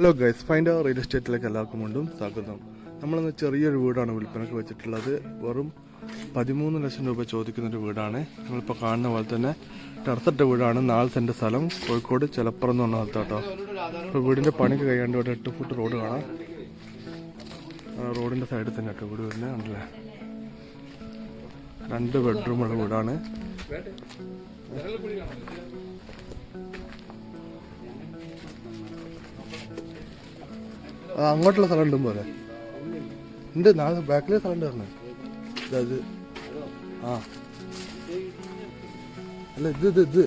Hello guys, find അവർ real എസ്റ്റേറ്റിലേക്ക് എല്ലാവർക്കും വീണ്ടും സ്വാഗതം. നമ്മളിന്ന് ചെറിയൊരു വീടാണ് വിൽപ്പനക്ക് വെച്ചിട്ടുള്ളത്. വെറും 13 ലക്ഷം രൂപ ചോദിക്കുന്നൊരു വീടാണ്. നമ്മളിപ്പോൾ കാണുന്ന പോലെ തന്നെ ടെറസിട്ട വീടാണ്. 4 സെൻറ്റ് സ്ഥലം, കോഴിക്കോട് ചെലപ്പുറം എന്ന് പറഞ്ഞ സ്ഥലത്താട്ടോ. ഇപ്പോൾ വീടിൻ്റെ പണിക്ക് കഴിയാണ്ട് ഇവിടെ 8 ഫുട്ട് റോഡ് കാണാം. റോഡിൻ്റെ സൈഡിൽ തന്നെ കേട്ടോ വീട് വരുന്നത്. കണ്ടില്ലേ, 2 ബെഡ്റൂമുള്ള വീടാണ്. അങ്ങോട്ടുള്ള സ്ഥലം ഉണ്ടും പോലെ ഉണ്ട്. ബാക്കിലെ സ്ഥലം ഉണ്ട് പറഞ്ഞത്. ഇത് ആ അല്ല, ഇത്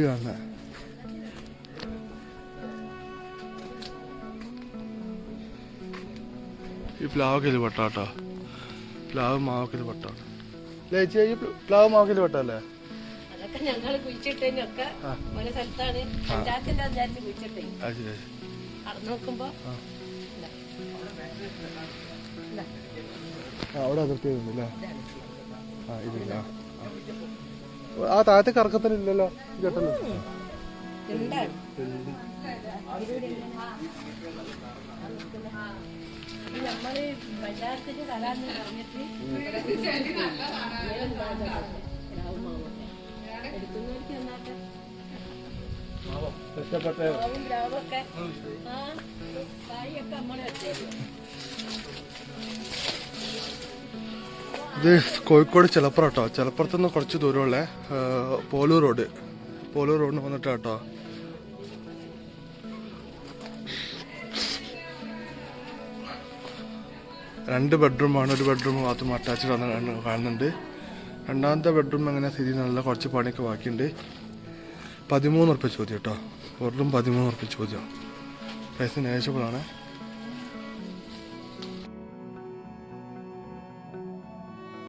കാണുന്ന ഈ പ്ലാവൊക്കെ പെട്ടാട്ടോ. പ്ലാവ് മാവൊക്കെ പെട്ടാണ്. ചേച്ചി, ഈ പ്ലാവ് മാവൊക്കെ പെട്ടല്ലേ? ഞങ്ങള് കുഴിച്ചിട്ടൊക്കെ ഒരു സ്ഥലത്താണ് പഞ്ചായത്തിന്റെ വിചാരിച്ച് കുഴിച്ചിട്ടേ. അവിടെ നോക്കുമ്പോ അവിടെ അതിർത്തി അല്ലേ? ആ ഇതില്ല. ആ താഴത്തെ കറക്കത്തിലില്ലല്ലോ, കേട്ടല്ലോ. നമ്മള് പഞ്ചായത്തിന്റെ സ്ഥലം പറഞ്ഞിട്ട് ഇത് കോഴിക്കോട് ചെലപ്പുറം കേട്ടോ. ചെലപ്പുറത്തുനിന്ന് കുറച്ച് ദൂരമുള്ള പോലൂർ റോഡിന് വന്നിട്ട് കേട്ടോ. രണ്ട് ബെഡ്റൂമാണ്. ഒരു ബെഡ്റൂം ബാത്റൂം അറ്റാച്ച്ഡ് കാണുന്നുണ്ട്. രണ്ടാമത്തെ ബെഡ്റൂം അങ്ങനെ സ്ഥിതി നല്ല കുറച്ച് പണിയൊക്കെ ബാക്കിയുണ്ട്. 13 ഉറുപ്പിക ചോദ്യം കേട്ടോ. വെറും 13 ഉറുപ്പിക ചോദ്യം. പ്രൈസ് നേച്ചബിളാണ്.